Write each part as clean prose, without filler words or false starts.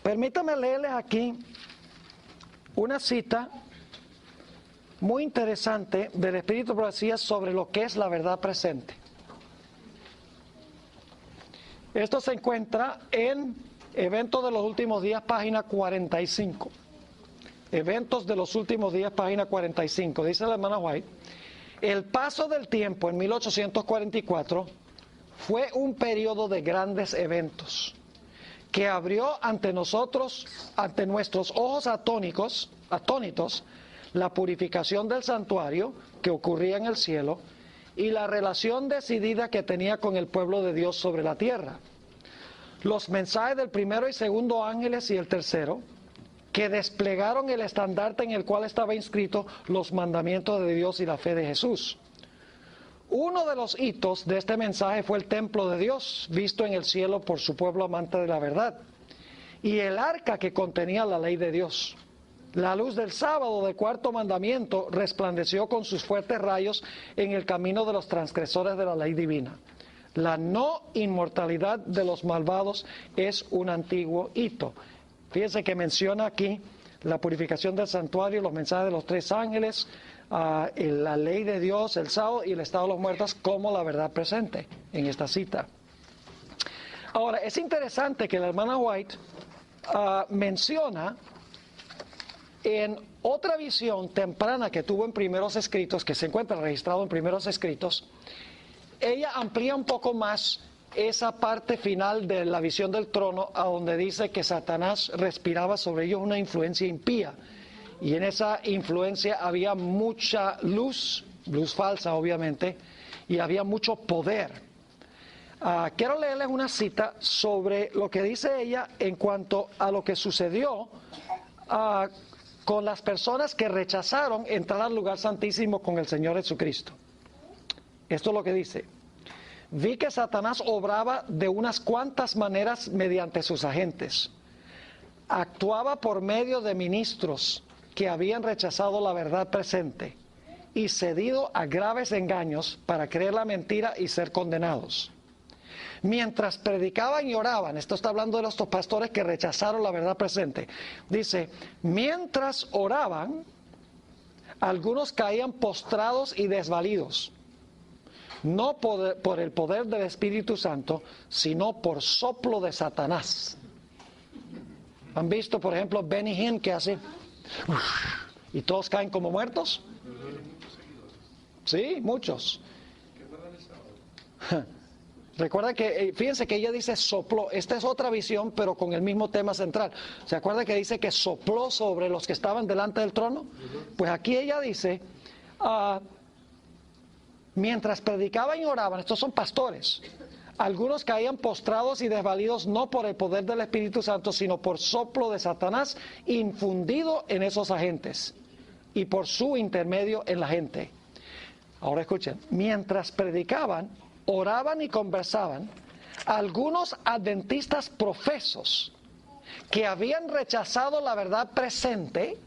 Permítame leerles aquí una cita muy interesante del Espíritu de Profecía sobre lo que es la verdad presente. Esto se encuentra en Eventos de los Últimos Días, página 45. Eventos de los Últimos Días, página 45. Dice la hermana White: el paso del tiempo en 1844 fue un periodo de grandes eventos que abrió ante nosotros, ante nuestros ojos atónitos, la purificación del santuario que ocurría en el cielo y la relación decidida que tenía con el pueblo de Dios sobre la tierra. Los mensajes del primero y segundo ángeles y el tercero, que desplegaron el estandarte en el cual estaba inscrito los mandamientos de Dios y la fe de Jesús. Uno de los hitos de este mensaje fue el templo de Dios, visto en el cielo por su pueblo amante de la verdad, y el arca que contenía la ley de Dios. La luz del sábado del cuarto mandamiento resplandeció con sus fuertes rayos en el camino de los transgresores de la ley divina. La no inmortalidad de los malvados es un antiguo hito. Fíjense que menciona aquí la purificación del santuario, los mensajes de los tres ángeles, la ley de Dios, el sábado y el estado de los muertos como la verdad presente en esta cita. Ahora, es interesante que la hermana White menciona en otra visión temprana que tuvo en Primeros Escritos, que se encuentra registrado en Primeros Escritos. Ella amplía un poco más esa parte final de la visión del trono, a donde dice que Satanás respiraba sobre ellos una influencia impía. Y en esa influencia había mucha luz falsa obviamente, y había mucho poder. Quiero leerles una cita sobre lo que dice ella en cuanto a lo que sucedió con las personas que rechazaron entrar al lugar santísimo con el Señor Jesucristo. Esto es lo que dice: vi que Satanás obraba de unas cuantas maneras mediante sus agentes. Actuaba por medio de ministros que habían rechazado la verdad presente y cedido a graves engaños para creer la mentira y ser condenados. Mientras predicaban y oraban, esto está hablando de los pastores que rechazaron la verdad presente, dice, mientras oraban, algunos caían postrados y desvalidos, no por el poder del Espíritu Santo, sino por soplo de Satanás. ¿Han visto, por ejemplo, Benny Hinn que hace y todos caen como muertos? Sí, muchos. Recuerda que, fíjense que ella dice sopló. Esta es otra visión, pero con el mismo tema central. ¿Se acuerda que dice que sopló sobre los que estaban delante del trono? Pues aquí ella dice, mientras predicaban y oraban, estos son pastores, algunos caían postrados y desvalidos no por el poder del Espíritu Santo, sino por soplo de Satanás infundido en esos agentes y por su intermedio en la gente. Ahora escuchen, mientras predicaban, oraban y conversaban, algunos adventistas profesos que habían rechazado la verdad presente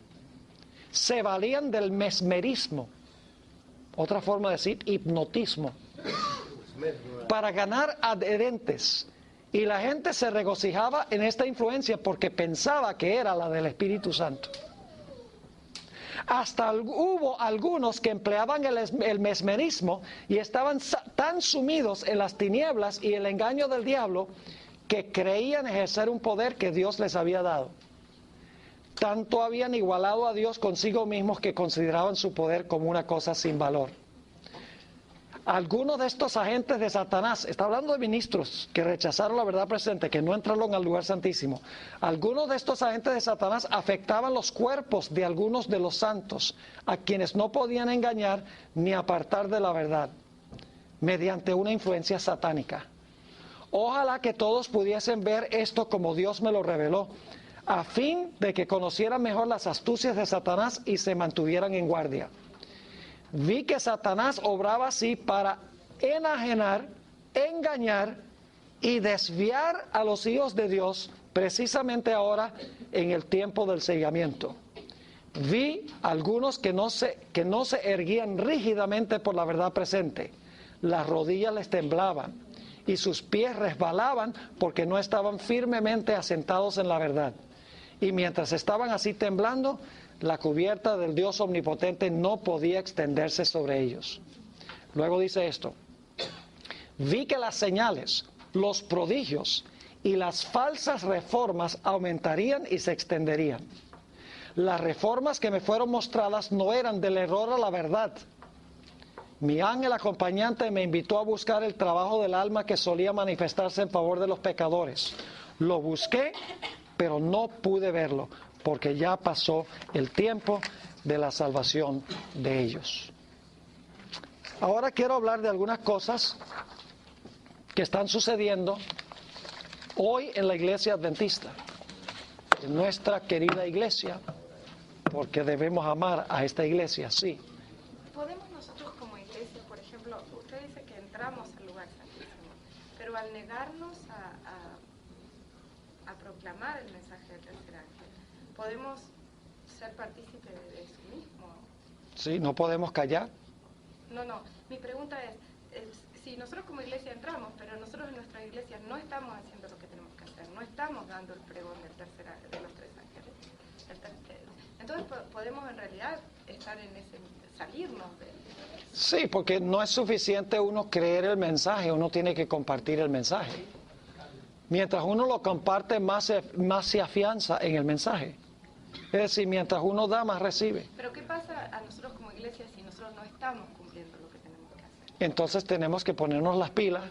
se valían del mesmerismo, otra forma de decir hipnotismo, para ganar adherentes, y la gente se regocijaba en esta influencia porque pensaba que era la del Espíritu Santo. Hasta hubo algunos que empleaban el mesmerismo y estaban tan sumidos en las tinieblas y el engaño del diablo que creían ejercer un poder que Dios les había dado. Tanto habían igualado a Dios consigo mismos que consideraban su poder como una cosa sin valor. Algunos de estos agentes de Satanás, está hablando de ministros que rechazaron la verdad presente, que no entraron al lugar santísimo. Algunos de estos agentes de Satanás afectaban los cuerpos de algunos de los santos, a quienes no podían engañar ni apartar de la verdad, mediante una influencia satánica. Ojalá que todos pudiesen ver esto como Dios me lo reveló, a fin de que conocieran mejor las astucias de Satanás y se mantuvieran en guardia. Vi que Satanás obraba así para enajenar, engañar y desviar a los hijos de Dios precisamente ahora en el tiempo del sellamiento. Vi algunos que no se erguían rígidamente por la verdad presente. Las rodillas les temblaban y sus pies resbalaban porque no estaban firmemente asentados en la verdad. Y mientras estaban así temblando, la cubierta del Dios omnipotente no podía extenderse sobre ellos. Luego dice esto: vi que las señales, los prodigios y las falsas reformas aumentarían y se extenderían. Las reformas que me fueron mostradas no eran del error a la verdad. Mi ángel acompañante me invitó a buscar el trabajo del alma que solía manifestarse en favor de los pecadores. Lo busqué, pero no pude verlo, porque ya pasó el tiempo de la salvación de ellos. Ahora quiero hablar de algunas cosas que están sucediendo hoy en la iglesia adventista, en nuestra querida iglesia, porque debemos amar a esta iglesia, sí. ¿Podemos nosotros como iglesia, por ejemplo, usted dice que entramos al lugar santísimo, pero al negarnos a proclamar el mensaje del tercer ángel, ¿podemos ser partícipes de eso mismo? Sí, no podemos callar. No, mi pregunta es si nosotros como iglesia entramos, pero nosotros en nuestra iglesia no estamos haciendo lo que tenemos que hacer, no estamos dando el pregón de los tres ángeles. Entonces podemos en realidad estar en ese, salirnos de... Sí, porque no es suficiente uno creer el mensaje, uno tiene que compartir el mensaje. Mientras uno lo comparte, más se afianza en el mensaje. Es decir, mientras uno da, más recibe. Pero ¿qué pasa a nosotros como iglesia si nosotros no estamos cumpliendo lo que tenemos que hacer? Entonces tenemos que ponernos las pilas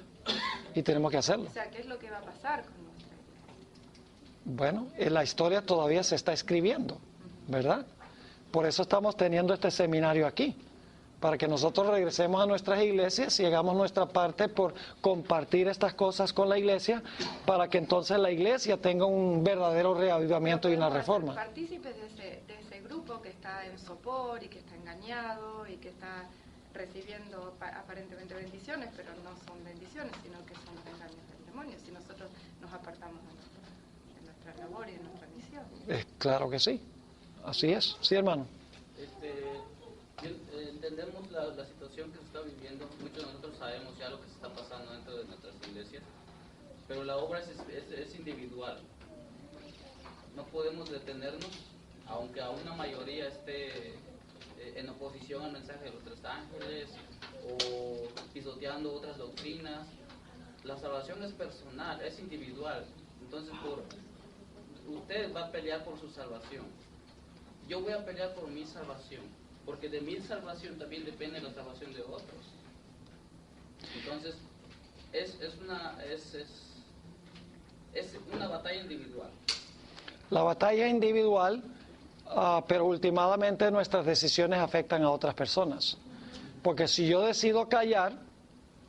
y tenemos que hacerlo. O sea, ¿qué es lo que va a pasar con nuestra iglesia? Bueno, la historia todavía se está escribiendo, ¿verdad? Por eso estamos teniendo este seminario aquí, para que nosotros regresemos a nuestras iglesias y hagamos nuestra parte por compartir estas cosas con la iglesia, para que entonces la iglesia tenga un verdadero reavivamiento y una reforma. Partícipes de ese grupo que está en sopor y que está engañado y que está recibiendo aparentemente bendiciones, pero no son bendiciones, sino que son engaños del demonio, si nosotros nos apartamos de nuestra labor y de nuestra misión. Claro que sí, así es, sí, hermano. Entendemos la situación que se está viviendo, muchos de nosotros sabemos ya lo que se está pasando dentro de nuestras iglesias, pero la obra es individual. No podemos detenernos, aunque a una mayoría esté en oposición al mensaje de los tres ángeles o pisoteando otras doctrinas. La salvación es personal, es individual. Entonces, usted va a pelear por su salvación. Yo voy a pelear por mi salvación, porque de mi salvación también depende la salvación de otros. Entonces, es una batalla individual. La batalla individual, pero últimamente nuestras decisiones afectan a otras personas. Porque si yo decido callar,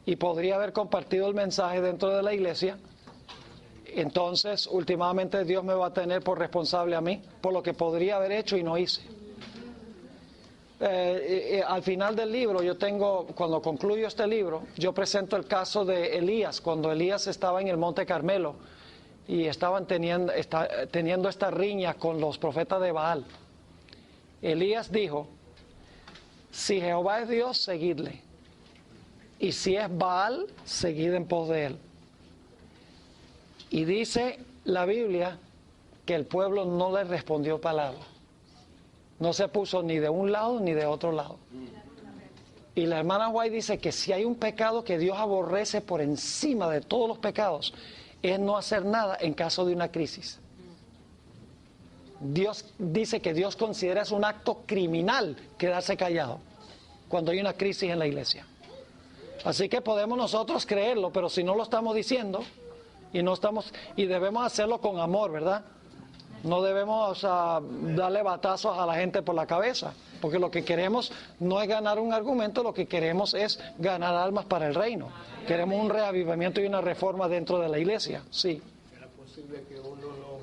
y podría haber compartido el mensaje dentro de la iglesia, entonces últimamente Dios me va a tener por responsable a mí, por lo que podría haber hecho y no hice. Al final del libro, cuando concluyo este libro, yo presento el caso de Elías, cuando Elías estaba en el Monte Carmelo y estaban teniendo esta riña con los profetas de Baal. Elías dijo: si Jehová es Dios, seguidle, y si es Baal, seguid en pos de él. Y dice la Biblia que el pueblo no le respondió palabra. No se puso ni de un lado ni de otro lado. Y la hermana White dice que si hay un pecado que Dios aborrece por encima de todos los pecados, es no hacer nada en caso de una crisis. Dios dice que Dios considera es un acto criminal quedarse callado cuando hay una crisis en la iglesia. Así que podemos nosotros creerlo, pero si no lo estamos diciendo y debemos hacerlo con amor, ¿verdad? No debemos darle batazos a la gente por la cabeza, porque lo que queremos no es ganar un argumento, lo que queremos es ganar almas para el reino. Queremos un reavivamiento y una reforma dentro de la iglesia, sí. ¿Era posible que uno no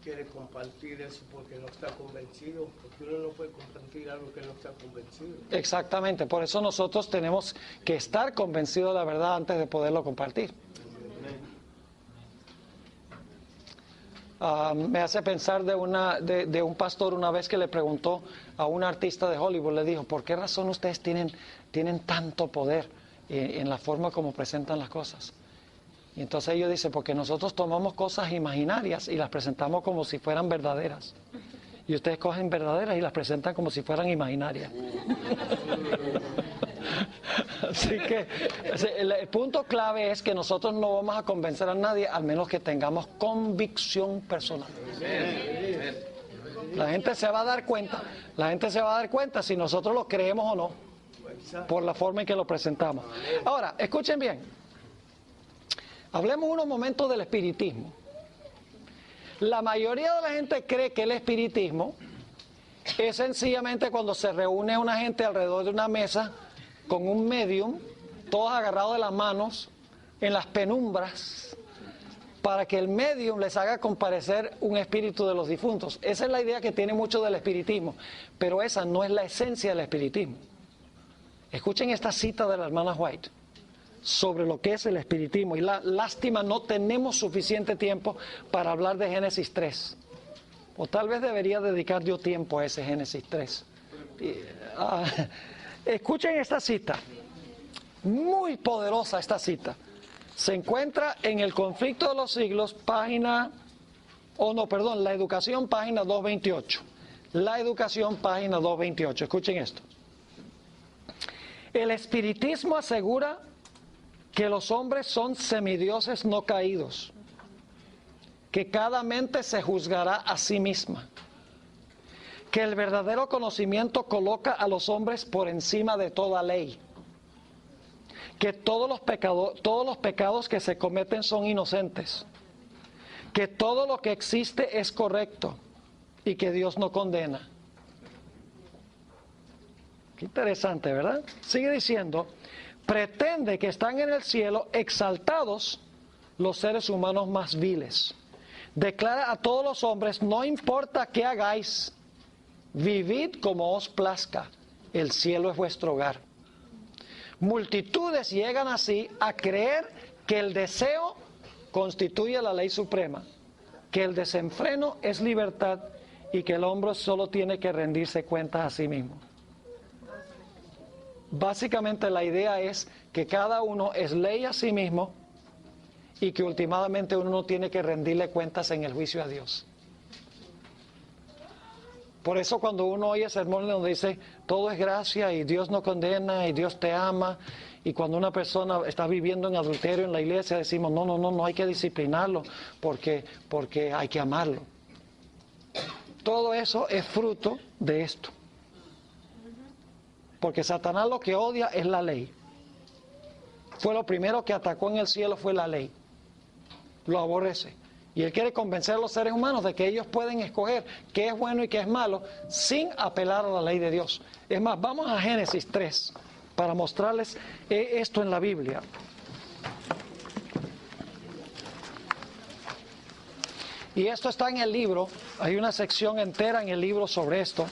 quiere compartir eso porque no está convencido? Porque uno no puede compartir algo que no está convencido. Exactamente, por eso nosotros tenemos que estar convencidos de la verdad antes de poderlo compartir. Me hace pensar de un pastor una vez que le preguntó a un artista de Hollywood, le dijo, ¿por qué razón ustedes tienen tanto poder en la forma como presentan las cosas? Y entonces ellos dicen, porque nosotros tomamos cosas imaginarias y las presentamos como si fueran verdaderas. Y ustedes cogen verdaderas y las presentan como si fueran imaginarias. Así que el punto clave es que nosotros no vamos a convencer a nadie, al menos que tengamos convicción personal. La gente se va a dar cuenta si nosotros lo creemos o no, por la forma en que lo presentamos. Ahora, escuchen bien. Hablemos unos momentos del espiritismo. La mayoría de la gente cree que el espiritismo es sencillamente cuando se reúne una gente alrededor de una mesa con un medium, todos agarrados de las manos en las penumbras, para que el medium les haga comparecer un espíritu de los difuntos. Esa es la idea que tiene mucho del espiritismo, pero esa no es la esencia del espiritismo. Escuchen esta cita de la hermana White sobre lo que es el espiritismo, y lástima, no tenemos suficiente tiempo para hablar de Génesis 3, o tal vez debería dedicar yo tiempo a ese Génesis 3. Escuchen esta cita, muy poderosa esta cita, se encuentra en El Conflicto de los Siglos, La Educación, página 228, La Educación, página 228, escuchen esto. El espiritismo asegura que los hombres son semidioses no caídos, que cada mente se juzgará a sí misma, que el verdadero conocimiento coloca a los hombres por encima de toda ley, que todos los pecados que se cometen son inocentes, que todo lo que existe es correcto y que Dios no condena. Qué interesante, ¿verdad? Sigue diciendo, pretende que están en el cielo exaltados los seres humanos más viles. Declara a todos los hombres, no importa qué hagáis, vivid como os plazca, el cielo es vuestro hogar. Multitudes llegan así a creer que el deseo constituye la ley suprema, que el desenfreno es libertad y que el hombre solo tiene que rendirse cuentas a sí mismo. Básicamente la idea es que cada uno es ley a sí mismo y que últimamente uno no tiene que rendirle cuentas en el juicio a Dios. Por eso cuando uno oye sermones donde dice todo es gracia y Dios no condena y Dios te ama, y cuando una persona está viviendo en adulterio en la iglesia decimos no hay que disciplinarlo porque hay que amarlo. Todo eso es fruto de esto. Porque Satanás lo que odia es la ley. Fue lo primero que atacó en el cielo, fue la ley. Lo aborrece. Y él quiere convencer a los seres humanos de que ellos pueden escoger qué es bueno y qué es malo sin apelar a la ley de Dios. Es más, vamos a Génesis 3 para mostrarles esto en la Biblia. Y esto está en el libro, hay una sección entera en el libro sobre esto.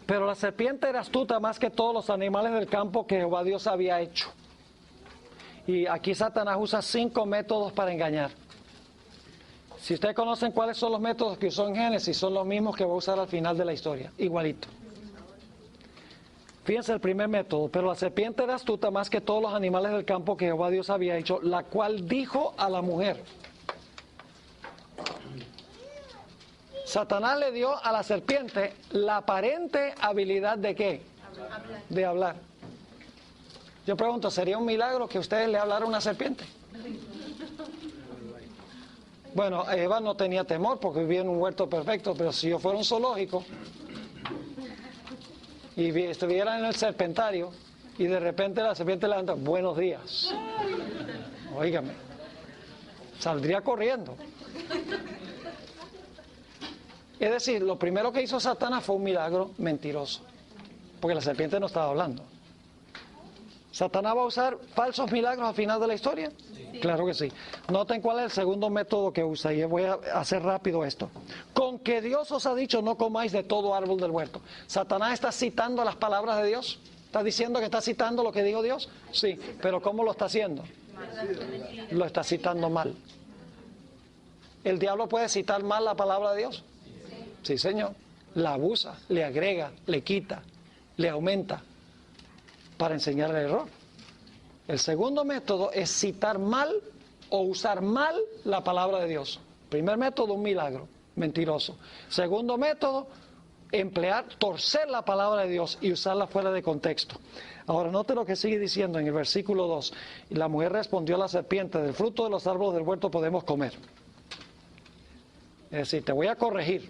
Pero la serpiente era astuta más que todos los animales del campo que Jehová Dios había hecho. Y aquí Satanás usa 5 métodos para engañar. Si ustedes conocen cuáles son los métodos que usó en Génesis, son los mismos que va a usar al final de la historia, igualito. Fíjense el primer método, pero la serpiente era astuta más que todos los animales del campo que Jehová Dios había hecho, la cual dijo a la mujer. Satanás le dio a la serpiente la aparente habilidad de ¿qué? De hablar. Yo pregunto, ¿sería un milagro que ustedes le hablaran a una serpiente? Bueno, Eva no tenía temor porque vivía en un huerto perfecto, pero si yo fuera un zoológico y estuviera en el serpentario y de repente la serpiente levanta, buenos días. Óigame, saldría corriendo. Es decir, lo primero que hizo Satanás fue un milagro mentiroso, porque la serpiente no estaba hablando. ¿Satanás va a usar falsos milagros al final de la historia? Sí. Claro que sí. Noten cuál es el segundo método que usa y voy a hacer rápido esto. Con que Dios os ha dicho no comáis de todo árbol del huerto. ¿Satanás está citando las palabras de Dios? ¿Está diciendo que está citando lo que dijo Dios? Sí, pero ¿cómo lo está haciendo? Lo está citando mal. ¿El diablo puede citar mal la palabra de Dios? Sí, señor. La abusa, le agrega, le quita, le aumenta para enseñar el error. El segundo método es citar mal o usar mal la palabra de Dios. Primer método, un milagro, mentiroso. Segundo método, torcer la palabra de Dios y usarla fuera de contexto. Ahora, note lo que sigue diciendo en el versículo 2. Y la mujer respondió a la serpiente, del fruto de los árboles del huerto podemos comer. Es decir, te voy a corregir.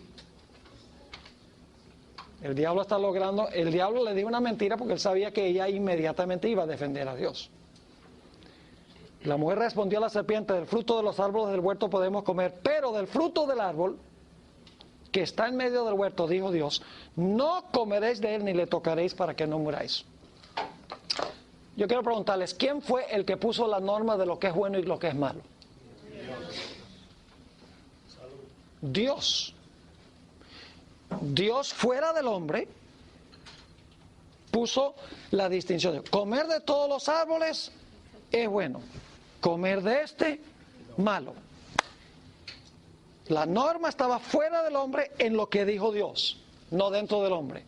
El diablo le dijo una mentira porque él sabía que ella inmediatamente iba a defender a Dios. La mujer respondió a la serpiente, del fruto de los árboles del huerto podemos comer, pero del fruto del árbol que está en medio del huerto, dijo Dios, no comeréis de él ni le tocaréis para que no muráis. Yo quiero preguntarles, ¿quién fue el que puso la norma de lo que es bueno y lo que es malo? Dios. Dios fuera del hombre puso la distinción. Comer de todos los árboles es bueno. Comer de este, malo. La norma estaba fuera del hombre en lo que dijo Dios, no dentro del hombre.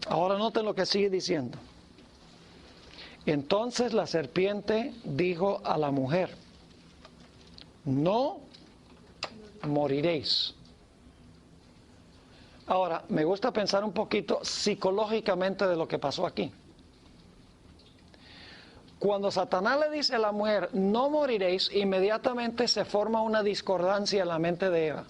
Ahora noten lo que sigue diciendo. Entonces la serpiente dijo a la mujer, no moriréis. Ahora, me gusta pensar un poquito psicológicamente de lo que pasó aquí. Cuando Satanás le dice a la mujer, no moriréis, inmediatamente se forma una discordancia en la mente de Eva.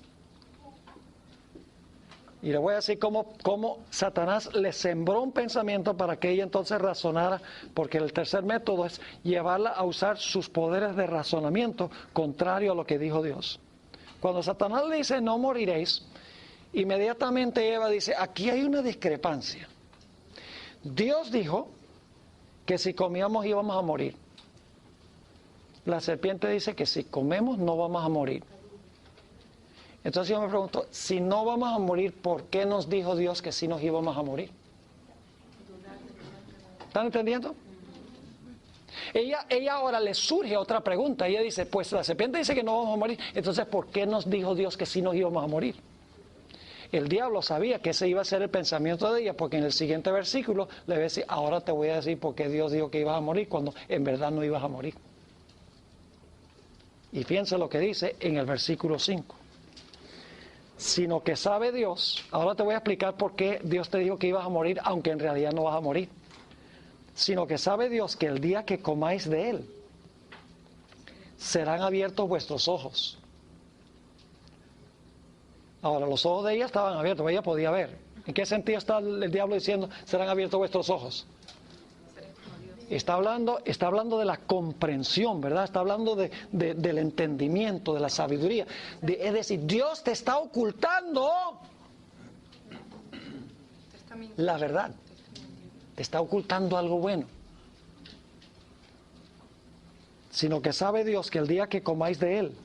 Y le voy a decir cómo Satanás le sembró un pensamiento para que ella entonces razonara, porque el tercer método es llevarla a usar sus poderes de razonamiento contrario a lo que dijo Dios. Cuando Satanás le dice, no moriréis, inmediatamente Eva dice, aquí hay una discrepancia. Dios dijo que si comíamos íbamos a morir. La serpiente dice que si comemos no vamos a morir. Entonces yo me pregunto, si no vamos a morir, ¿por qué nos dijo Dios que sí nos íbamos a morir? ¿Están entendiendo? Ella ahora le surge otra pregunta. Ella dice, pues la serpiente dice que no vamos a morir, entonces ¿por qué nos dijo Dios que sí nos íbamos a morir? El diablo sabía que ese iba a ser el pensamiento de ella, porque en el siguiente versículo le va a decir, ahora te voy a decir por qué Dios dijo que ibas a morir cuando en verdad no ibas a morir. Y fíjense lo que dice en el versículo 5. Sino que sabe Dios, ahora te voy a explicar por qué Dios te dijo que ibas a morir, aunque en realidad no vas a morir. Sino que sabe Dios que el día que comáis de él, serán abiertos vuestros ojos. Ahora, los ojos de ella estaban abiertos, ella podía ver. ¿En qué sentido está el diablo diciendo, serán abiertos vuestros ojos? Está hablando de la comprensión, ¿verdad? Está hablando del entendimiento, de la sabiduría. Es decir, Dios te está ocultando la verdad. Te está ocultando algo bueno. Sino que sabe Dios que el día que comáis de él,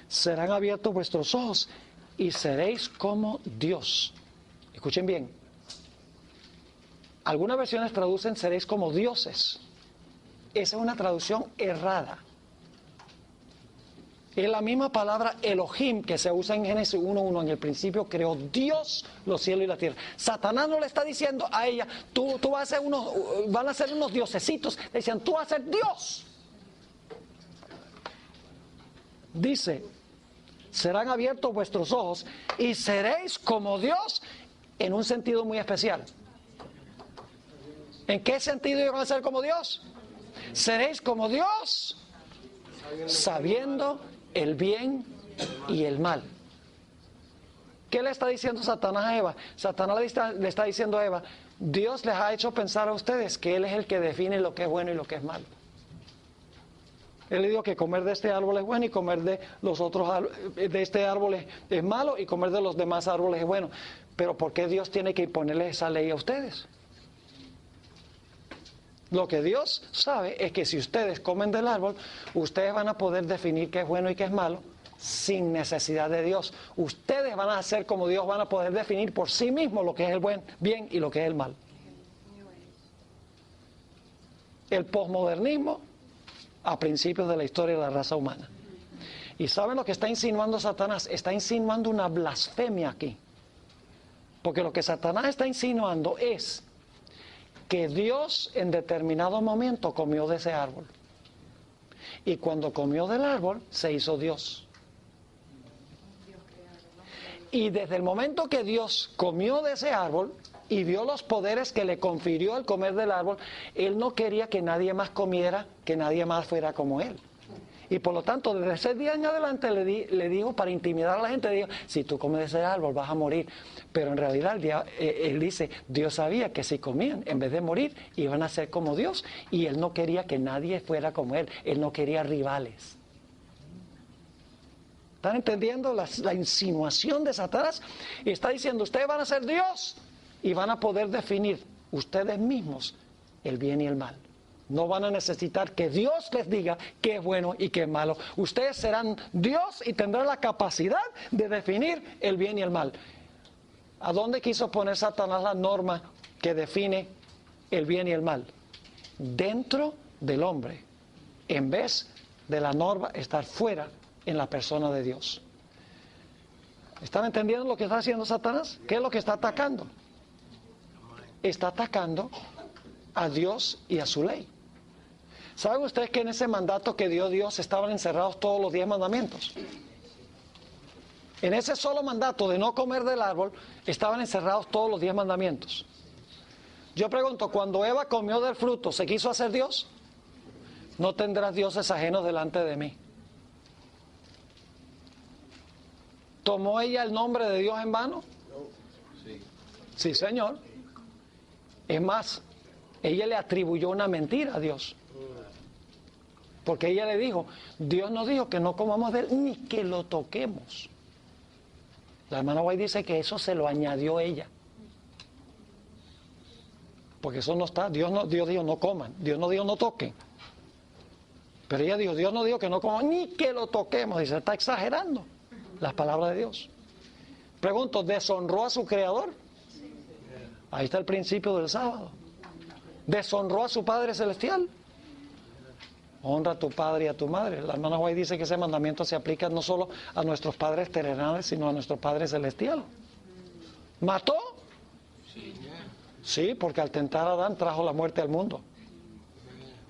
serán abiertos vuestros ojos y seréis como Dios. Escuchen bien. Algunas versiones traducen seréis como dioses. Esa es una traducción errada. Es la misma palabra Elohim que se usa en Génesis 1:1. En el principio creó Dios los cielos y la tierra. Satanás no le está diciendo a ella, tú vas a ser van a ser unos diosesitos. Le decían, tú vas a ser Dios. Dice, serán abiertos vuestros ojos y seréis como Dios en un sentido muy especial. ¿En qué sentido iban a ser como Dios? Seréis como Dios, sabiendo el bien y el mal. ¿Qué le está diciendo Satanás a Eva? Satanás le está diciendo a Eva, Dios les ha hecho pensar a ustedes que Él es el que define lo que es bueno y lo que es malo. Él le dijo que comer de este árbol es bueno y comer de los otros de este árbol es malo y comer de los demás árboles es bueno. Pero ¿por qué Dios tiene que imponerle esa ley a ustedes? Lo que Dios sabe es que si ustedes comen del árbol, ustedes van a poder definir qué es bueno y qué es malo sin necesidad de Dios. Ustedes van a hacer como Dios, van a poder definir por sí mismos lo que es el bien y lo que es el mal. El posmodernismo a principios de la historia de la raza humana. ¿Y saben lo que está insinuando Satanás? Está insinuando una blasfemia aquí. Porque lo que Satanás está insinuando es que Dios en determinado momento comió de ese árbol. Y cuando comió del árbol, se hizo Dios. Y desde el momento que Dios comió de ese árbol y vio los poderes que le confirió al comer del árbol, Él no quería que nadie más comiera, que nadie más fuera como Él. Y por lo tanto, desde ese día en adelante le dijo, para intimidar a la gente, dijo, si tú comes de ese árbol vas a morir. Pero en realidad Él dice, Dios sabía que si comían, en vez de morir, iban a ser como Dios. Y Él no quería que nadie fuera como Él. Él no quería rivales. ¿Están entendiendo la insinuación de Satanás? Y está diciendo, ustedes van a ser Dios y van a poder definir ustedes mismos el bien y el mal. No van a necesitar que Dios les diga qué es bueno y qué es malo. Ustedes serán Dios y tendrán la capacidad de definir el bien y el mal. ¿A dónde quiso poner Satanás la norma que define el bien y el mal? Dentro del hombre, en vez de la norma estar fuera en la persona de Dios. ¿Están entendiendo lo que está haciendo Satanás? ¿Qué es lo que está atacando? Está atacando a Dios y a su ley. ¿Saben ustedes que en ese mandato que dio Dios estaban encerrados todos los 10 mandamientos? En ese solo mandato de no comer del árbol estaban encerrados todos los 10 mandamientos. Yo pregunto, cuando Eva comió del fruto, ¿se quiso hacer Dios? No tendrás dioses ajenos delante de mí. ¿Tomó ella el nombre de Dios en vano? Sí, Señor. Es más, ella le atribuyó una mentira a Dios. Porque ella le dijo, Dios nos dijo que no comamos de él ni que lo toquemos. La hermana White dice que eso se lo añadió ella. Porque eso no está, Dios dijo no coman, Dios no dijo no toquen. Pero ella dijo, Dios no dijo que no coman ni que lo toquemos. Dice, está exagerando las palabras de Dios. Pregunto, ¿deshonró a su creador? Ahí está el principio del sábado. ¿Deshonró a su Padre Celestial? Honra a tu padre y a tu madre. La hermana White dice que ese mandamiento se aplica no solo a nuestros padres terrenales, sino a nuestro Padre Celestial. ¿Mató? Sí, porque al tentar a Adán trajo la muerte al mundo.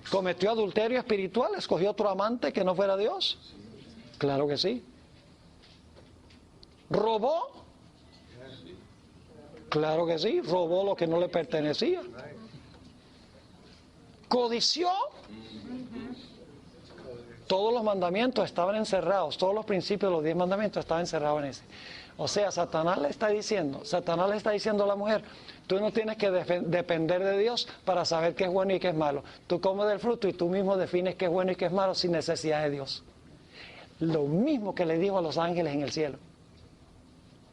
¿Cometió adulterio espiritual? ¿Escogió otro amante que no fuera Dios? Claro que sí. ¿Robó? Claro que sí, robó lo que no le pertenecía. ¿Codició? Todos los mandamientos estaban encerrados, todos los principios de los 10 mandamientos estaban encerrados en ese. O sea, Satanás le está diciendo a la mujer, tú no tienes que depender de Dios para saber qué es bueno y qué es malo. Tú comes del fruto y tú mismo defines qué es bueno y qué es malo sin necesidad de Dios. Lo mismo que le dijo a los ángeles en el cielo.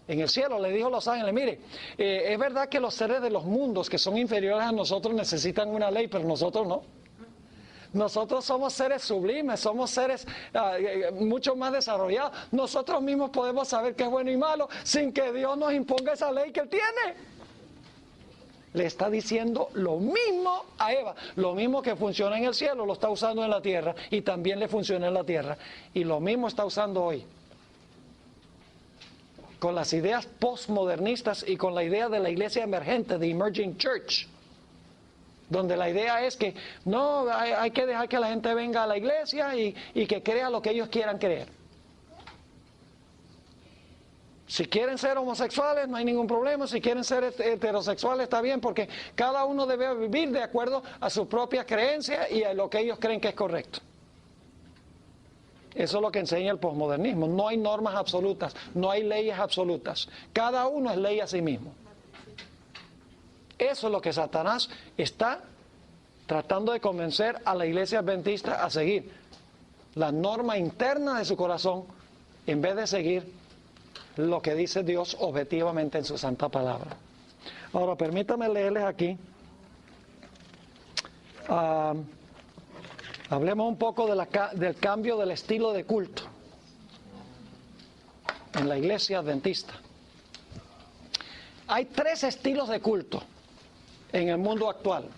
En el cielo le dijo a los ángeles, mire, es verdad que los seres de los mundos que son inferiores a nosotros necesitan una ley, pero nosotros no. Nosotros somos seres sublimes, somos seres mucho más desarrollados. Nosotros mismos podemos saber qué es bueno y malo sin que Dios nos imponga esa ley que Él tiene. Le está diciendo lo mismo a Eva. Lo mismo que funciona en el cielo lo está usando en la tierra y también le funciona en la tierra. Y lo mismo está usando hoy. Con las ideas postmodernistas y con la idea de la iglesia emergente, de Emerging Church, donde la idea es que no, hay que dejar que la gente venga a la iglesia y que crea lo que ellos quieran creer. Si quieren ser homosexuales, no hay ningún problema. Si quieren ser heterosexuales, está bien, porque cada uno debe vivir de acuerdo a su propia creencia y a lo que ellos creen que es correcto. Eso es lo que enseña el posmodernismo. No hay normas absolutas, no hay leyes absolutas. Cada uno es ley a sí mismo. Eso es lo que Satanás está tratando de convencer a la iglesia adventista a seguir. La norma interna de su corazón, en vez de seguir lo que dice Dios objetivamente en su santa palabra. Ahora, permítame leerles aquí Hablemos un poco del cambio del estilo de culto en la iglesia adventista. Hay 3 estilos de culto en el mundo actual.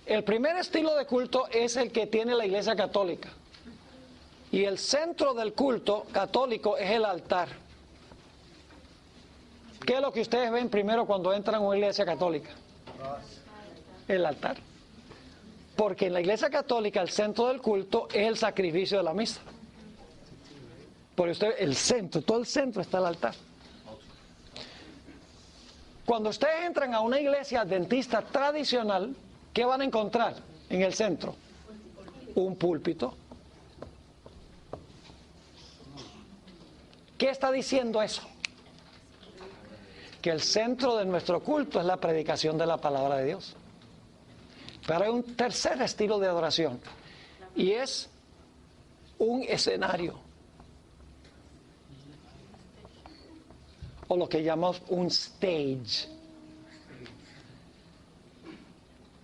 El primer estilo de culto es el que tiene la iglesia católica. Y el centro del culto católico es el altar. ¿Qué es lo que ustedes ven primero cuando entran a una iglesia católica? El altar. Porque en la iglesia católica el centro del culto es el sacrificio de la misa. Por usted, el centro, todo el centro está el altar. Cuando ustedes entran a una iglesia adventista tradicional, ¿qué van a encontrar en el centro? Un púlpito. ¿Qué está diciendo eso? Que el centro de nuestro culto es la predicación de la palabra de Dios. Pero hay un tercer estilo de adoración y es un escenario, o lo que llamamos un stage.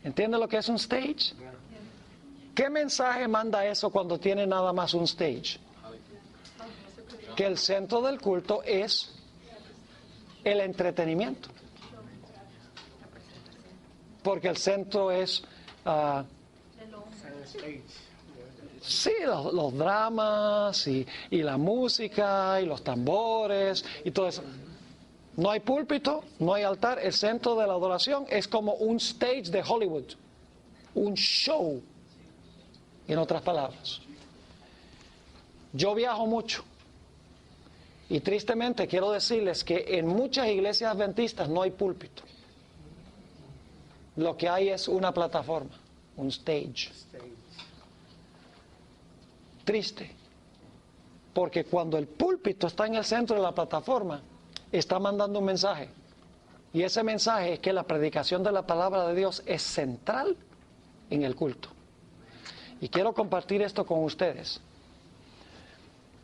¿Entiende lo que es un stage? ¿Qué mensaje manda eso cuando tiene nada más un stage? Que el centro del culto es el entretenimiento. Porque el centro es sí, los dramas y la música y los tambores y todo eso. No hay púlpito, no hay altar. El centro de la adoración es como un stage de Hollywood, un show, en otras palabras. Yo viajo mucho y tristemente quiero decirles que en muchas iglesias adventistas no hay púlpito. Lo que hay es una plataforma, un stage. Triste, porque cuando el púlpito está en el centro de la plataforma, está mandando un mensaje. Y ese mensaje es que la predicación de la palabra de Dios es central en el culto. Y quiero compartir esto con ustedes.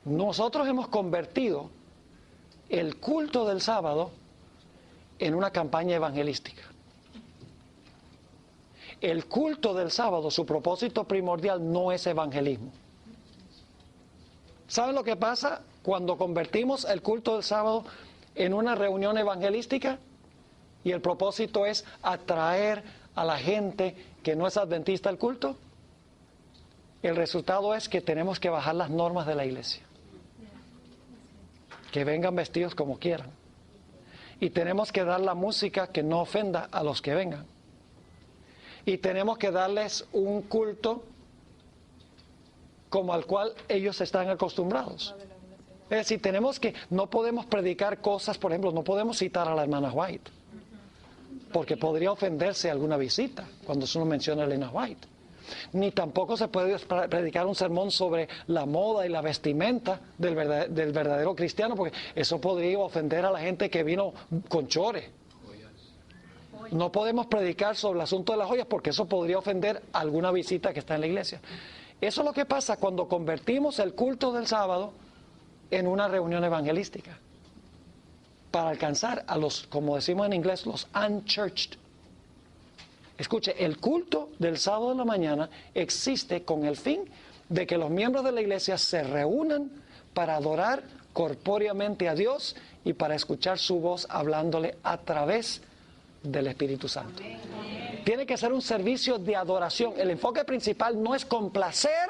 Nosotros hemos convertido el culto del sábado en una campaña evangelística. El culto del sábado, su propósito primordial no es evangelismo. ¿Saben lo que pasa cuando convertimos el culto del sábado en una reunión evangelística? Y el propósito es atraer a la gente que no es adventista al culto. El resultado es que tenemos que bajar las normas de la iglesia. Que vengan vestidos como quieran. Y tenemos que dar la música que no ofenda a los que vengan. Y tenemos que darles un culto como al cual ellos están acostumbrados. Es decir, no podemos predicar cosas, por ejemplo, no podemos citar a la hermana White, porque podría ofenderse alguna visita cuando uno menciona a Elena White. Ni tampoco se puede predicar un sermón sobre la moda y la vestimenta del verdadero cristiano, porque eso podría ofender a la gente que vino con chores. No podemos predicar sobre el asunto de las joyas, porque eso podría ofender a alguna visita que está en la iglesia. Eso es lo que pasa cuando convertimos el culto del sábado en una reunión evangelística para alcanzar a los, como decimos en inglés, los unchurched. Escuche, el culto del sábado de la mañana existe con el fin de que los miembros de la iglesia se reúnan para adorar corpóreamente a Dios y para escuchar su voz hablándole a través del Espíritu Santo. Tiene que ser un servicio de adoración. El enfoque principal no es complacer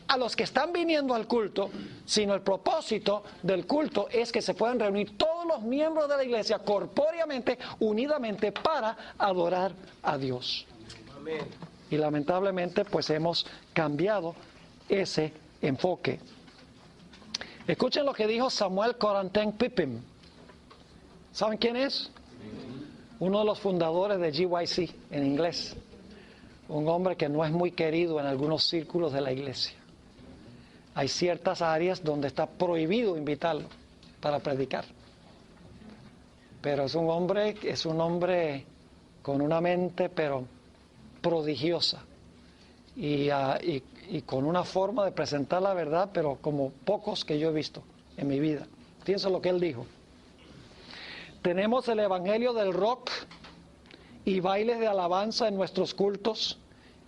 a los que están viniendo al culto, sino el propósito del culto es que se puedan reunir todos los miembros de la iglesia corpóreamente, unidamente, para adorar a Dios. Amén. Y lamentablemente pues hemos cambiado ese enfoque. Escuchen lo que dijo Samuel Corantin Pippin. ¿Saben quién es? Uno de los fundadores de GYC en inglés. Un hombre que no es muy querido en algunos círculos de la iglesia. Hay ciertas áreas donde está prohibido invitarlo para predicar. Pero es un hombre con una mente pero prodigiosa y con una forma de presentar la verdad, pero como pocos que yo he visto en mi vida. Fíjense lo que él dijo. Tenemos el evangelio del rock y bailes de alabanza en nuestros cultos,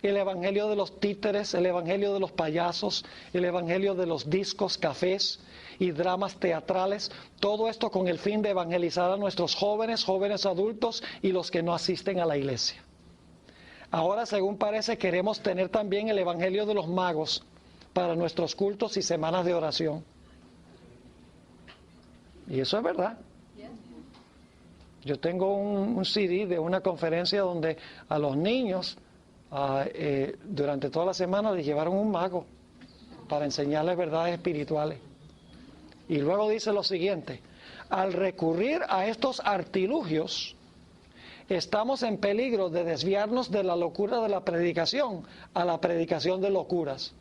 el evangelio de los títeres, el evangelio de los payasos, el evangelio de los discos, cafés y dramas teatrales, todo esto con el fin de evangelizar a nuestros jóvenes, jóvenes adultos y los que no asisten a la iglesia. Ahora, según parece, queremos tener también el evangelio de los magos para nuestros cultos y semanas de oración. Y eso es verdad. Yo tengo un CD de una conferencia donde a los niños durante toda la semana les llevaron un mago para enseñarles verdades espirituales. Y luego dice lo siguiente: al recurrir a estos artilugios, estamos en peligro de desviarnos de la locura de la predicación a la predicación de locuras.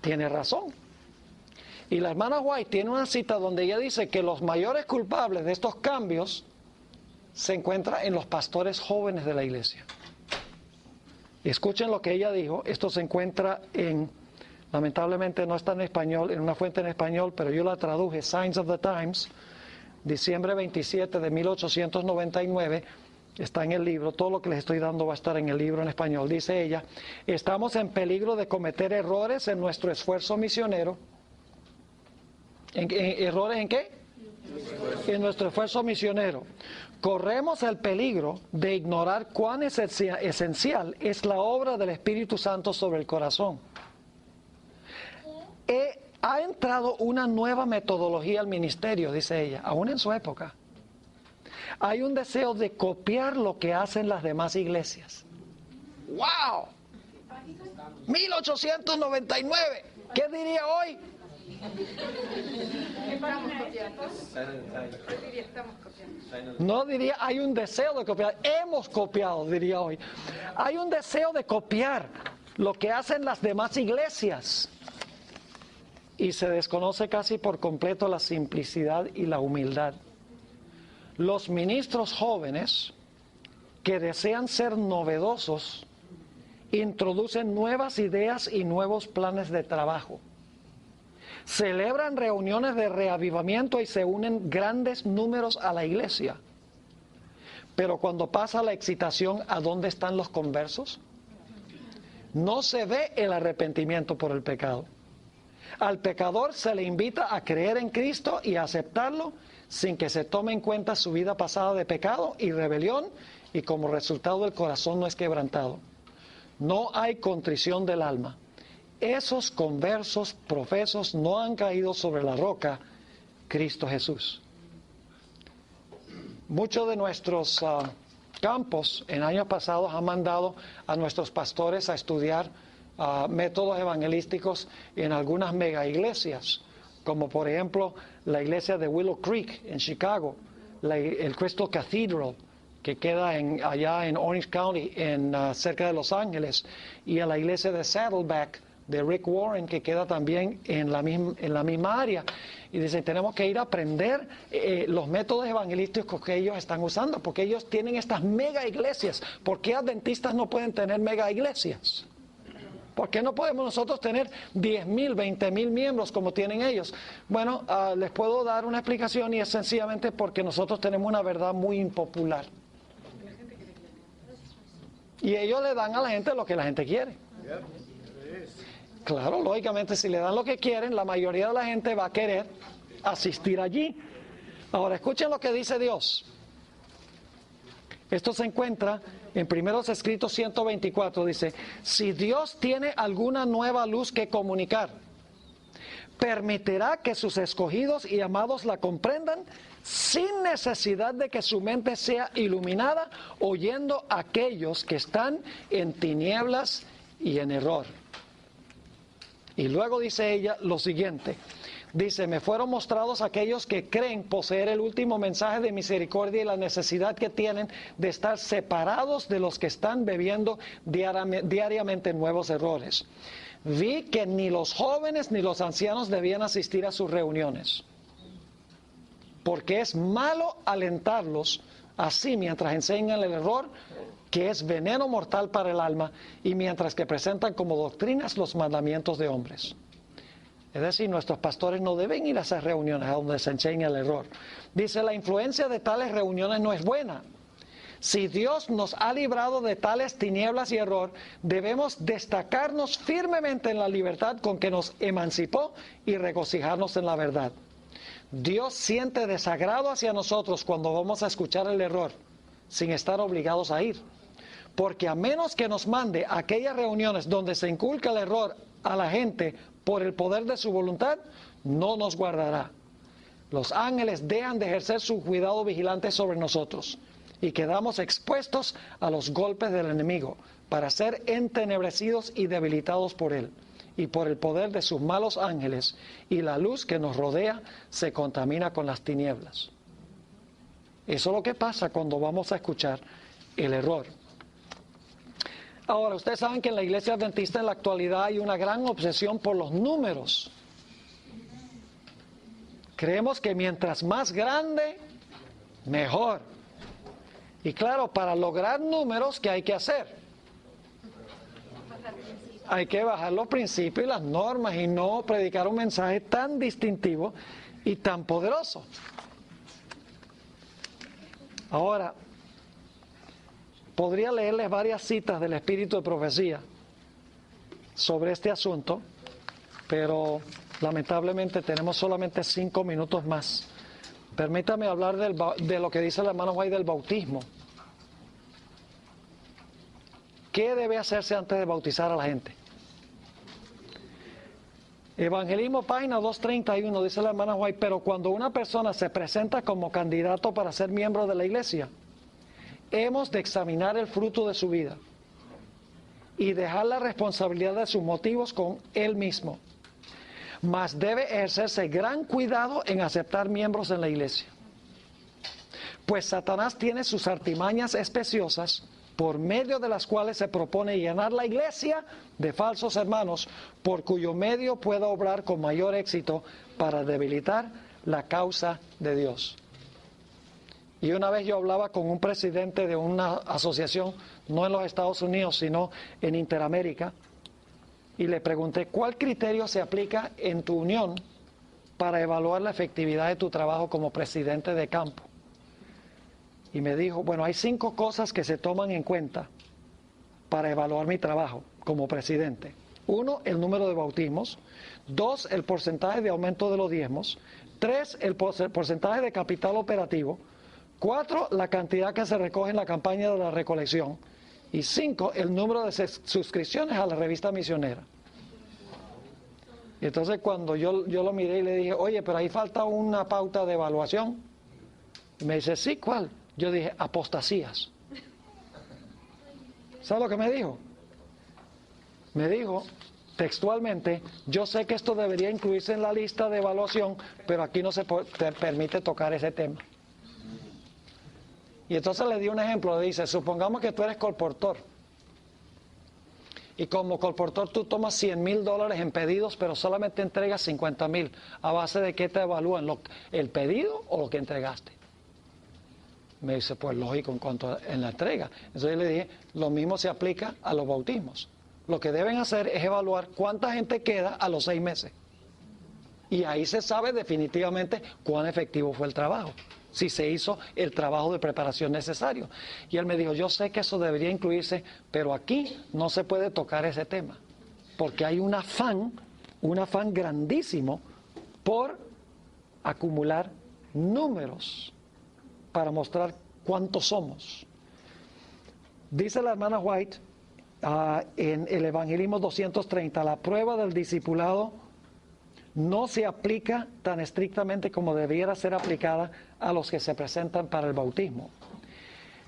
Tiene razón. Y la hermana White tiene una cita donde ella dice que los mayores culpables de estos cambios se encuentran en los pastores jóvenes de la iglesia. Escuchen lo que ella dijo. Esto se encuentra lamentablemente no está en español, en una fuente en español, pero yo la traduje, Signs of the Times, diciembre 27 de 1899, está en el libro, todo lo que les estoy dando va a estar en el libro en español. Dice ella: estamos en peligro de cometer errores en nuestro esfuerzo misionero. ¿Errores en qué? En nuestro esfuerzo misionero. Corremos el peligro de ignorar cuán esencial es la obra del Espíritu Santo sobre el corazón. Ha entrado una nueva metodología al ministerio, dice ella, aún en su época. Hay un deseo de copiar lo que hacen las demás iglesias. ¡Wow! 1899. ¿Qué diría hoy? Estamos copiando. Yo diría, estamos copiando. No diría hay un deseo de copiar, hemos copiado, diría hoy. Hay un deseo de copiar lo que hacen las demás iglesias. Y se desconoce casi por completo la simplicidad y la humildad. Los ministros jóvenes que desean ser novedosos introducen nuevas ideas y nuevos planes de trabajo. Celebran reuniones de reavivamiento y se unen grandes números a la iglesia. Pero cuando pasa la excitación, ¿a dónde están los conversos? No se ve el arrepentimiento por el pecado. Al pecador se le invita a creer en Cristo y a aceptarlo sin que se tome en cuenta su vida pasada de pecado y rebelión, y como resultado el corazón no es quebrantado. No hay contrición del alma. Esos conversos profesos no han caído sobre la roca, Cristo Jesús. Muchos de nuestros campos en años pasados han mandado a nuestros pastores a estudiar métodos evangelísticos en algunas mega iglesias, como por ejemplo la iglesia de Willow Creek en Chicago, el Crystal Cathedral que queda allá en Orange County, cerca de Los Ángeles, y a la iglesia de Saddleback de Rick Warren, que queda también en la misma área. Y dicen, tenemos que ir a aprender los métodos evangelísticos que ellos están usando, porque ellos tienen estas mega iglesias. ¿Por qué adventistas no pueden tener mega iglesias? ¿Por qué no podemos nosotros tener 10,000, 20,000 miembros como tienen ellos? Bueno, les puedo dar una explicación, y es sencillamente porque nosotros tenemos una verdad muy impopular. Y ellos le dan a la gente lo que la gente quiere. Claro, lógicamente, si le dan lo que quieren, la mayoría de la gente va a querer asistir allí. Ahora, escuchen lo que dice Dios. Esto se encuentra en Primeros Escritos 124, dice: si Dios tiene alguna nueva luz que comunicar, permitirá que sus escogidos y amados la comprendan sin necesidad de que su mente sea iluminada, oyendo a aquellos que están en tinieblas y en error. Y luego dice ella lo siguiente, dice: me fueron mostrados aquellos que creen poseer el último mensaje de misericordia y la necesidad que tienen de estar separados de los que están bebiendo diariamente nuevos errores. Vi que ni los jóvenes ni los ancianos debían asistir a sus reuniones, porque es malo alentarlos así mientras enseñan el error, que es veneno mortal para el alma, y mientras que presentan como doctrinas los mandamientos de hombres. Es decir, nuestros pastores no deben ir a esas reuniones a donde se enseña el error. Dice, la influencia de tales reuniones no es buena. Si Dios nos ha librado de tales tinieblas y error, debemos destacarnos firmemente en la libertad con que nos emancipó y regocijarnos en la verdad. Dios siente desagrado hacia nosotros cuando vamos a escuchar el error, sin estar obligados a ir. Porque a menos que nos mande a aquellas reuniones donde se inculca el error a la gente por el poder de su voluntad, no nos guardará. Los ángeles dejan de ejercer su cuidado vigilante sobre nosotros y quedamos expuestos a los golpes del enemigo para ser entenebrecidos y debilitados por él y por el poder de sus malos ángeles, y la luz que nos rodea se contamina con las tinieblas. Eso es lo que pasa cuando vamos a escuchar el error. Ahora, ustedes saben que en la iglesia adventista en la actualidad hay una gran obsesión por los números. Creemos que mientras más grande, mejor. Y claro, para lograr números, ¿qué hay que hacer? Hay que bajar los principios y las normas y no predicar un mensaje tan distintivo y tan poderoso. Ahora, podría leerles varias citas del Espíritu de Profecía sobre este asunto, pero lamentablemente tenemos solamente 5 minutos más. Permítame hablar de lo que dice el hermano White del bautismo. ¿Qué debe hacerse antes de bautizar a la gente? Evangelismo, página 231, dice la hermana White, pero cuando una persona se presenta como candidato para ser miembro de la iglesia, hemos de examinar el fruto de su vida y dejar la responsabilidad de sus motivos con él mismo. Mas debe ejercerse gran cuidado en aceptar miembros en la iglesia. Pues Satanás tiene sus artimañas especiosas por medio de las cuales se propone llenar la iglesia de falsos hermanos, por cuyo medio pueda obrar con mayor éxito para debilitar la causa de Dios. Y una vez yo hablaba con un presidente de una asociación, no en los Estados Unidos, sino en Interamérica, y le pregunté, ¿cuál criterio se aplica en tu unión para evaluar la efectividad de tu trabajo como presidente de campo? Y me dijo, bueno, hay 5 cosas que se toman en cuenta para evaluar mi trabajo como presidente. 1, el número de bautismos. 2, el porcentaje de aumento de los diezmos. 3, el porcentaje de capital operativo. 4, la cantidad que se recoge en la campaña de la recolección. Y 5, el número de suscripciones a la revista misionera. Y entonces cuando yo lo miré y le dije, oye, pero ahí falta una pauta de evaluación. Y me dice, sí, ¿cuál? Yo dije, apostasías. ¿Sabes lo que me dijo? Me dijo textualmente, yo sé que esto debería incluirse en la lista de evaluación, pero aquí no se permite tocar ese tema. Y entonces le di un ejemplo, le dice, supongamos que tú eres colportor. Y como colportor tú tomas $100,000 en pedidos, pero solamente entregas 50,000. ¿A base de qué te evalúan? ¿El pedido o lo que entregaste? Me dice, pues lógico, en cuanto en la entrega. Entonces yo le dije, lo mismo se aplica a los bautismos. Lo que deben hacer es evaluar cuánta gente queda a los 6 meses. Y ahí se sabe definitivamente cuán efectivo fue el trabajo, si se hizo el trabajo de preparación necesario. Y él me dijo, yo sé que eso debería incluirse, pero aquí no se puede tocar ese tema, porque hay un afán grandísimo por acumular números para mostrar cuántos somos. Dice la hermana White en el Evangelismo 230, la prueba del discipulado no se aplica tan estrictamente como debiera ser aplicada a los que se presentan para el bautismo.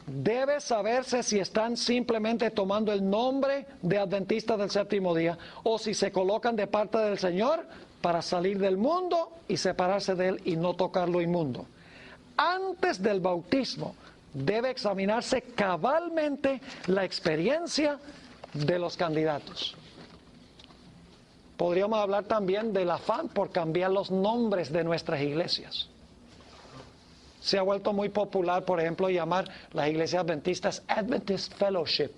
Debe saberse si están simplemente tomando el nombre de adventistas del séptimo día o si se colocan de parte del Señor para salir del mundo y separarse de él y no tocar lo inmundo. Antes del bautismo debe examinarse cabalmente la experiencia de los candidatos. Podríamos hablar también del afán por cambiar los nombres de nuestras iglesias. Se ha vuelto muy popular, por ejemplo, llamar las iglesias adventistas Adventist Fellowship,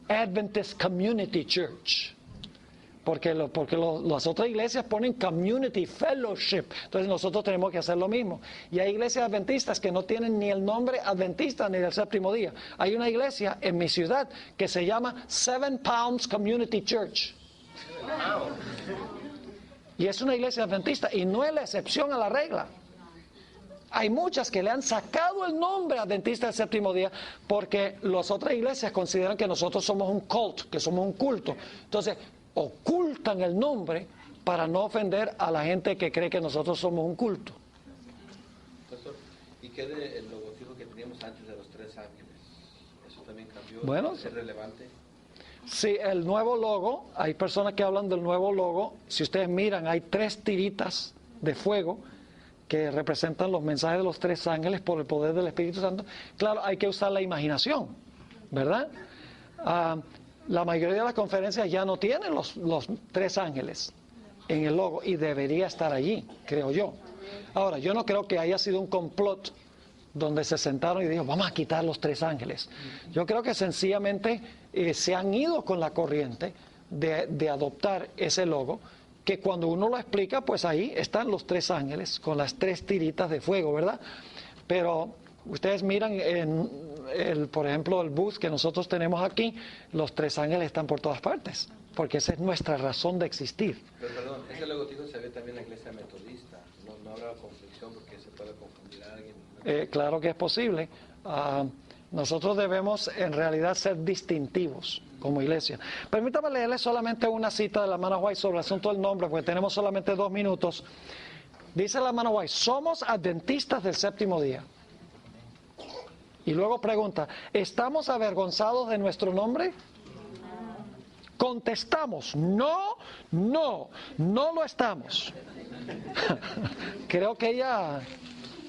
Adventist Community Church, Las otras iglesias ponen community fellowship, entonces nosotros tenemos que hacer lo mismo. Y hay iglesias adventistas que no tienen ni el nombre adventista ni del séptimo día. Hay una iglesia en mi ciudad que se llama Seven Palms Community Church. Y es una iglesia adventista y no es la excepción a la regla. Hay muchas que le han sacado el nombre adventista del séptimo día porque las otras iglesias consideran que nosotros somos un cult, que somos un culto. Entonces, ocultan el nombre para no ofender a la gente que cree que nosotros somos un culto. Pastor, ¿y qué del logotipo que teníamos antes de los tres ángeles? ¿Eso también cambió? Bueno, ¿Es relevante? Sí, el nuevo logo, hay personas que hablan del nuevo logo. Si ustedes miran, hay 3 tiritas de fuego que representan los mensajes de los 3 ángeles por el poder del Espíritu Santo. Claro, hay que usar la imaginación, ¿verdad? La mayoría de las conferencias ya no tienen los 3 ángeles en el logo y debería estar allí, creo yo. Ahora, yo no creo que haya sido un complot donde se sentaron y dijeron, vamos a quitar los 3 ángeles. Yo creo que sencillamente se han ido con la corriente de adoptar ese logo, que cuando uno lo explica, pues ahí están los 3 ángeles con las 3 tiritas de fuego, ¿verdad? Pero ustedes miran, por ejemplo, el booth que nosotros tenemos aquí, los 3 ángeles están por todas partes, porque esa es nuestra razón de existir. Pero perdón, ese logotipo se ve también en la iglesia metodista. No habrá conflicción porque se puede confundir a alguien. Claro que es posible. Nosotros debemos en realidad ser distintivos como iglesia. Permítame leerles solamente una cita de la hermana White sobre el asunto del nombre, porque tenemos solamente 2 minutos. Dice la hermana White, somos adventistas del séptimo día. Y luego pregunta, ¿estamos avergonzados de nuestro nombre? Contestamos, no lo estamos. Creo que ella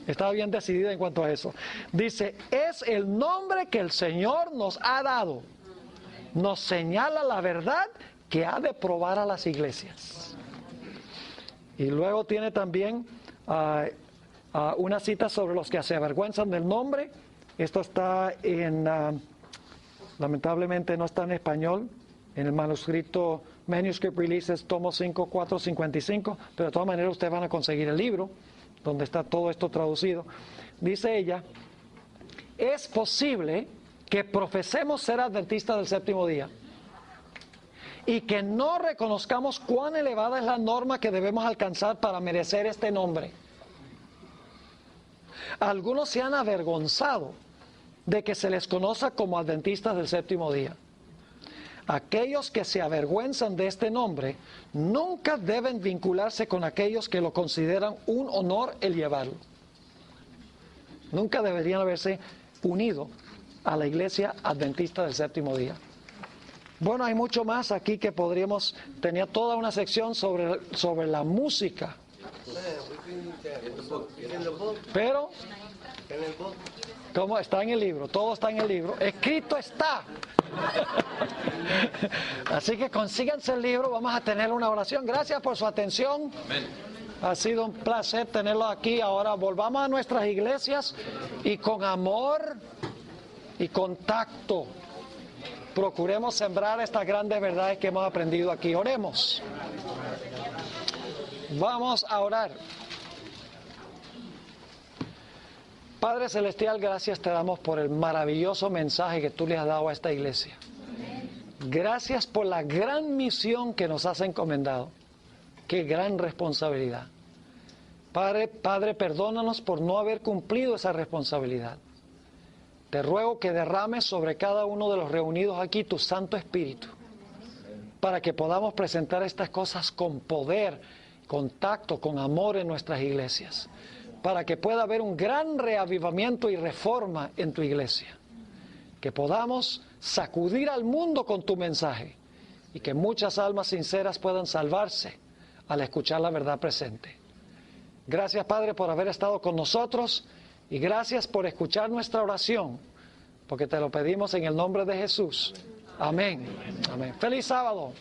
estaba bien decidida en cuanto a eso. Dice, es el nombre que el Señor nos ha dado. Nos señala la verdad que ha de probar a las iglesias. Y luego tiene también una cita sobre los que se avergüenzan del nombre. Esto está lamentablemente no está en español, en el manuscrito Manuscript Releases, tomo 5, 4, 55, pero de todas maneras ustedes van a conseguir el libro donde está todo esto traducido. Dice ella, es posible que profesemos ser adventistas del séptimo día y que no reconozcamos cuán elevada es la norma que debemos alcanzar para merecer este nombre. Algunos se han avergonzado de que se les conozca como adventistas del séptimo día. Aquellos que se avergüenzan de este nombre nunca deben vincularse con aquellos que lo consideran un honor el llevarlo. Nunca deberían haberse unido a la iglesia adventista del séptimo día. Bueno, hay mucho más aquí que podríamos, tenía toda una sección sobre la música. Pero, ¿cómo está en el libro? Todo está en el libro. Escrito está. Así que consíganse el libro, vamos a tener una oración. Gracias por su atención. Ha sido un placer tenerlo aquí. Ahora volvamos a nuestras iglesias y con amor y con tacto procuremos sembrar estas grandes verdades que hemos aprendido aquí. Oremos. Vamos a orar. Padre Celestial, gracias te damos por el maravilloso mensaje que tú le has dado a esta iglesia. Gracias por la gran misión que nos has encomendado. Qué gran responsabilidad. Padre, perdónanos por no haber cumplido esa responsabilidad. Te ruego que derrames sobre cada uno de los reunidos aquí tu Santo Espíritu, para que podamos presentar estas cosas con poder, con tacto, con amor en nuestras iglesias, para que pueda haber un gran reavivamiento y reforma en tu iglesia, que podamos sacudir al mundo con tu mensaje y que muchas almas sinceras puedan salvarse al escuchar la verdad presente. Gracias, Padre, por haber estado con nosotros y gracias por escuchar nuestra oración, porque te lo pedimos en el nombre de Jesús. Amén. Amén. ¡Feliz sábado!